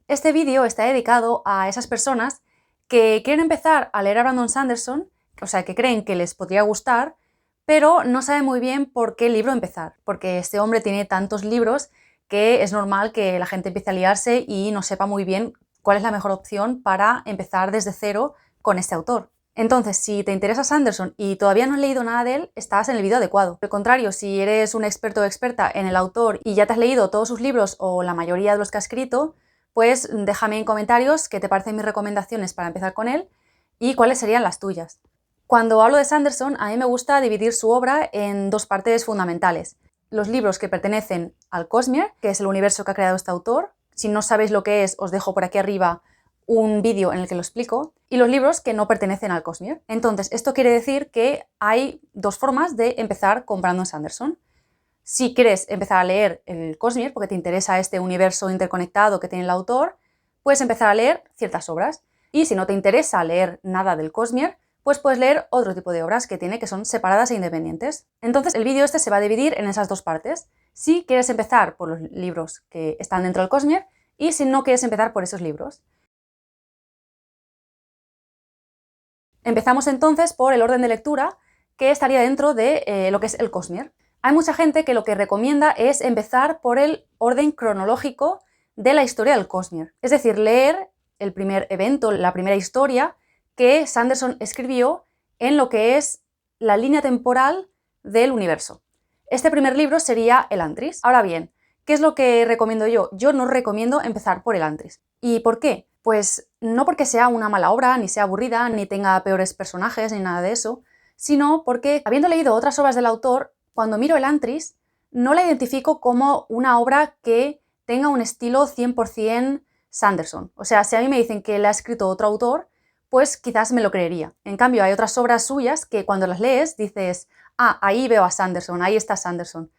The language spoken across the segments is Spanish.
Este vídeo está dedicado a esas personas que quieren empezar a leer a Brandon Sanderson, o sea, que creen que les podría gustar, pero no saben muy bien por qué libro empezar, porque este hombre tiene tantos libros que es normal que la gente empiece a liarse y no sepa muy bien cuál es la mejor opción para empezar desde cero con este autor. Entonces, si te interesa Sanderson y todavía no has leído nada de él, estás en el vídeo adecuado. Al contrario, si eres un experto o experta en el autor y ya te has leído todos sus libros o la mayoría de los que ha escrito, pues déjame en comentarios qué te parecen mis recomendaciones para empezar con él y cuáles serían las tuyas. Cuando hablo de Sanderson, a mí me gusta dividir su obra en dos partes fundamentales. Los libros que pertenecen al Cosmere, que es el universo que ha creado este autor. Si no sabéis lo que es, os dejo por aquí arriba un vídeo en el que lo explico, y los libros que no pertenecen al Cosmere. Entonces, esto quiere decir que hay dos formas de empezar con Brandon Sanderson. Si quieres empezar a leer el Cosmere, porque te interesa este universo interconectado que tiene el autor, puedes empezar a leer ciertas obras. Y si no te interesa leer nada del Cosmere, pues puedes leer otro tipo de obras que tiene, que son separadas e independientes. Entonces, el vídeo este se va a dividir en esas dos partes. Si quieres empezar por los libros que están dentro del Cosmere y si no quieres empezar por esos libros. Empezamos entonces por el orden de lectura que estaría dentro de lo que es el Cosmere. Hay mucha gente que lo que recomienda es empezar por el orden cronológico de la historia del Cosmere. Es decir, leer el primer evento, la primera historia que Sanderson escribió en lo que es la línea temporal del universo. Este primer libro sería Elantris. Ahora bien, ¿qué es lo que recomiendo yo? Yo no recomiendo empezar por Elantris. ¿Y por qué? Pues no porque sea una mala obra, ni sea aburrida, ni tenga peores personajes, ni nada de eso, sino porque, habiendo leído otras obras del autor, cuando miro Elantris, no la identifico como una obra que tenga un estilo 100% Sanderson. O sea, si a mí me dicen que la ha escrito otro autor, pues quizás me lo creería. En cambio, hay otras obras suyas que cuando las lees dices, ah, ahí veo a Sanderson, ahí está Sanderson.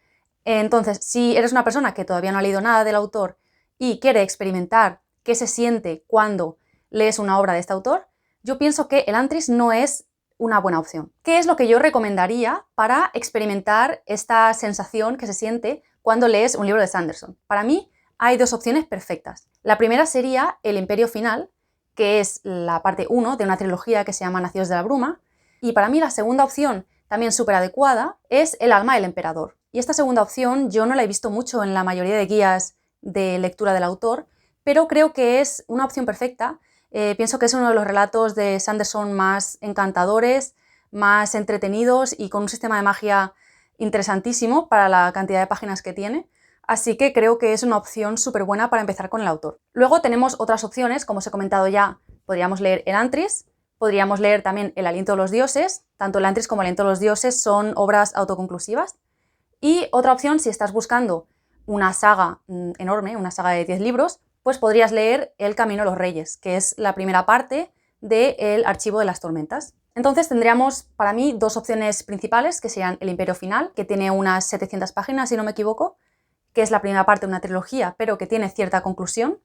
Entonces, si eres una persona que todavía no ha leído nada del autor y quiere experimentar qué se siente cuando lees una obra de este autor, yo pienso que Elantris no es una buena opción. ¿Qué es lo que yo recomendaría para experimentar esta sensación que se siente cuando lees un libro de Sanderson? Para mí hay dos opciones perfectas. La primera sería El Imperio Final, que es la parte 1 de una trilogía que se llama Nacidos de la Bruma, y para mí la segunda opción, también súper adecuada, es El Alma del Emperador. Y esta segunda opción yo no la he visto mucho en la mayoría de guías de lectura del autor, pero creo que es una opción perfecta. Pienso que es uno de los relatos de Sanderson más encantadores, más entretenidos y con un sistema de magia interesantísimo para la cantidad de páginas que tiene. Así que creo que es una opción súper buena para empezar con el autor. Luego tenemos otras opciones, como os he comentado ya, podríamos leer Elantris, podríamos leer también El Aliento de los Dioses. Tanto Elantris como El Aliento de los Dioses son obras autoconclusivas. Y otra opción, si estás buscando una saga enorme, una saga de 10 libros, pues podrías leer El Camino de los Reyes, que es la primera parte del Archivo de las Tormentas. Entonces tendríamos para mí dos opciones principales, que serían El Imperio Final, que tiene unas 700 páginas, si no me equivoco, que es la primera parte de una trilogía, pero que tiene cierta conclusión,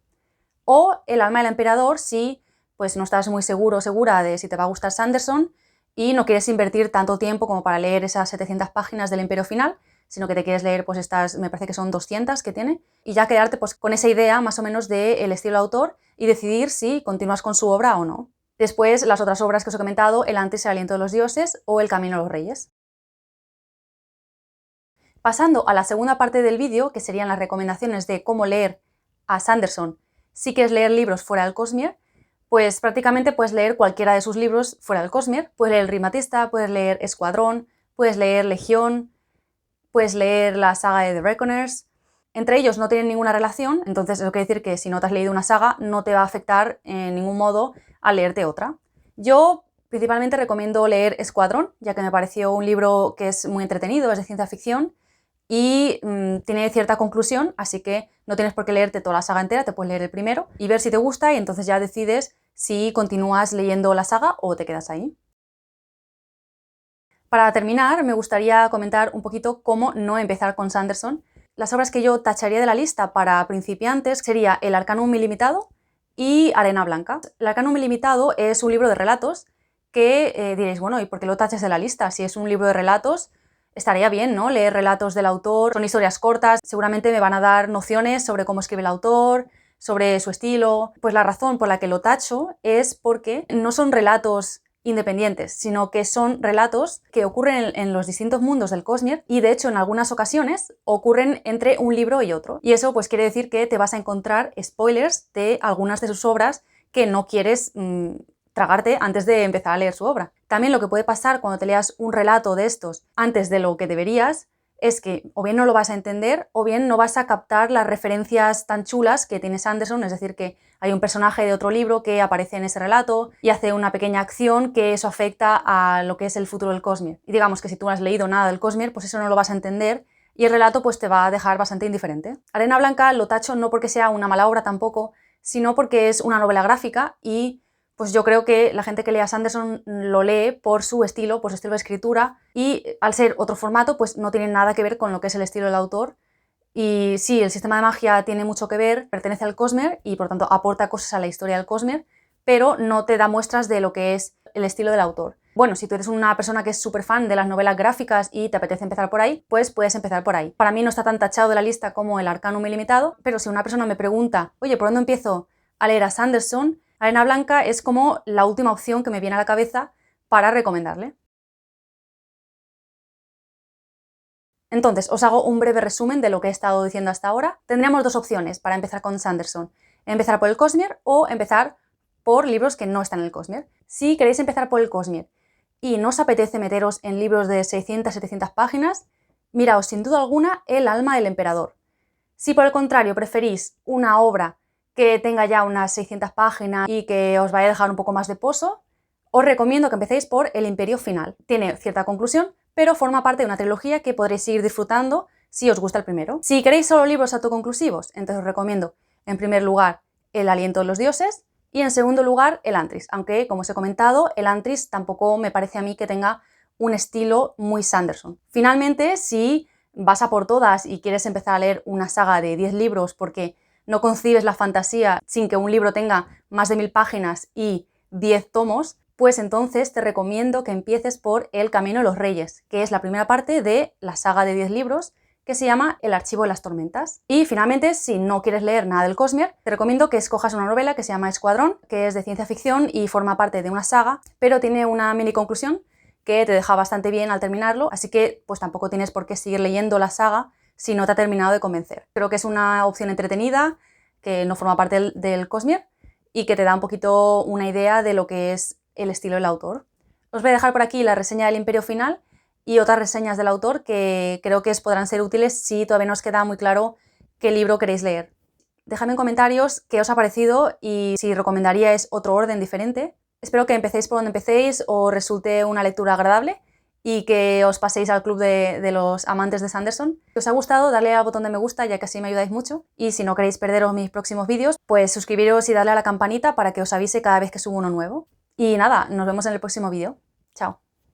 o El Alma del Emperador, si pues no estás muy seguro o segura de si te va a gustar Sanderson y no quieres invertir tanto tiempo como para leer esas 700 páginas del Imperio Final, sino que te quieres leer pues estas, me parece que son 200 que tiene, y ya quedarte pues con esa idea más o menos del estilo de autor y decidir si continúas con su obra o no. Después, las otras obras que os he comentado, Elantris, El Aliento de los Dioses o El Camino de los Reyes. Pasando a la segunda parte del vídeo, que serían las recomendaciones de cómo leer a Sanderson si quieres leer libros fuera del Cosmere, pues prácticamente puedes leer cualquiera de sus libros fuera del Cosmere. Puedes leer El Rimatista, puedes leer Escuadrón, puedes leer Legión, puedes leer la saga de The Reckoners. Entre ellos no tienen ninguna relación, entonces eso quiere decir que si no te has leído una saga no te va a afectar en ningún modo al leerte otra. Yo principalmente recomiendo leer Escuadrón, ya que me pareció un libro que es muy entretenido, es de ciencia ficción y tiene cierta conclusión, así que no tienes por qué leerte toda la saga entera, te puedes leer el primero y ver si te gusta y entonces ya decides si continúas leyendo la saga o te quedas ahí. Para terminar, me gustaría comentar un poquito cómo no empezar con Sanderson. Las obras que yo tacharía de la lista para principiantes sería El Arcanum Ilimitado y Arena Blanca. El Arcanum Ilimitado es un libro de relatos que diréis, bueno, ¿y por qué lo tachas de la lista? Si es un libro de relatos, estaría bien, ¿no? Leer relatos del autor, son historias cortas, seguramente me van a dar nociones sobre cómo escribe el autor, sobre su estilo. Pues la razón por la que lo tacho es porque no son relatos independientes, sino que son relatos que ocurren en los distintos mundos del Cosmere y de hecho en algunas ocasiones ocurren entre un libro y otro. Y eso pues quiere decir que te vas a encontrar spoilers de algunas de sus obras que no quieres tragarte antes de empezar a leer su obra. También lo que puede pasar cuando te leas un relato de estos antes de lo que deberías es que o bien no lo vas a entender o bien no vas a captar las referencias tan chulas que tiene Sanderson, es decir, que hay un personaje de otro libro que aparece en ese relato y hace una pequeña acción que eso afecta a lo que es el futuro del Cosmere. Y digamos que si tú no has leído nada del Cosmere, pues eso no lo vas a entender y el relato pues te va a dejar bastante indiferente. Arena Blanca lo tacho no porque sea una mala obra tampoco, sino porque es una novela gráfica y pues yo creo que la gente que lee a Sanderson lo lee por su estilo de escritura y al ser otro formato pues no tiene nada que ver con lo que es el estilo del autor. Y sí, el sistema de magia tiene mucho que ver, pertenece al Cosmere y por tanto aporta cosas a la historia del Cosmere, pero no te da muestras de lo que es el estilo del autor. Bueno, si tú eres una persona que es súper fan de las novelas gráficas y te apetece empezar por ahí, pues puedes empezar por ahí. Para mí no está tan tachado de la lista como el Arcanum Ilimitado, pero si una persona me pregunta, oye, ¿por dónde empiezo a leer a Sanderson? Arena Blanca es como la última opción que me viene a la cabeza para recomendarle. Entonces, os hago un breve resumen de lo que he estado diciendo hasta ahora. Tendríamos dos opciones para empezar con Sanderson. Empezar por el Cosmere o empezar por libros que no están en el Cosmere. Si queréis empezar por el Cosmere y no os apetece meteros en libros de 600-700 páginas, miraos sin duda alguna El alma del emperador. Si por el contrario preferís una obra que tenga ya unas 600 páginas y que os vaya a dejar un poco más de pozo, os recomiendo que empecéis por El Imperio Final. Tiene cierta conclusión, pero forma parte de una trilogía que podréis seguir disfrutando si os gusta el primero. Si queréis solo libros autoconclusivos, entonces os recomiendo, en primer lugar, El Aliento de los Dioses y en segundo lugar, El Antris, aunque, como os he comentado, El Antris tampoco me parece a mí que tenga un estilo muy Sanderson. Finalmente, si vas a por todas y quieres empezar a leer una saga de 10 libros porque no concibes la fantasía sin que un libro tenga más de 1000 páginas y 10 tomos, pues entonces te recomiendo que empieces por El Camino de los Reyes, que es la primera parte de la saga de 10 libros que se llama El Archivo de las Tormentas. Y finalmente, si no quieres leer nada del Cosmere, te recomiendo que escojas una novela que se llama Escuadrón, que es de ciencia ficción y forma parte de una saga, pero tiene una mini conclusión que te deja bastante bien al terminarlo, así que pues tampoco tienes por qué seguir leyendo la saga si no te ha terminado de convencer. Creo que es una opción entretenida, que no forma parte del Cosmere y que te da un poquito una idea de lo que es el estilo del autor. Os voy a dejar por aquí la reseña del Imperio Final y otras reseñas del autor que creo que os podrán ser útiles si todavía no os queda muy claro qué libro queréis leer. Dejadme en comentarios qué os ha parecido y si recomendaríais otro orden diferente. Espero que empecéis por donde empecéis, os resulte una lectura agradable y que os paséis al club de los amantes de Sanderson. Si os ha gustado, darle al botón de me gusta, ya que así me ayudáis mucho. Y si no queréis perderos mis próximos vídeos, pues suscribiros y darle a la campanita para que os avise cada vez que subo uno nuevo. Y nada, nos vemos en el próximo vídeo. Chao.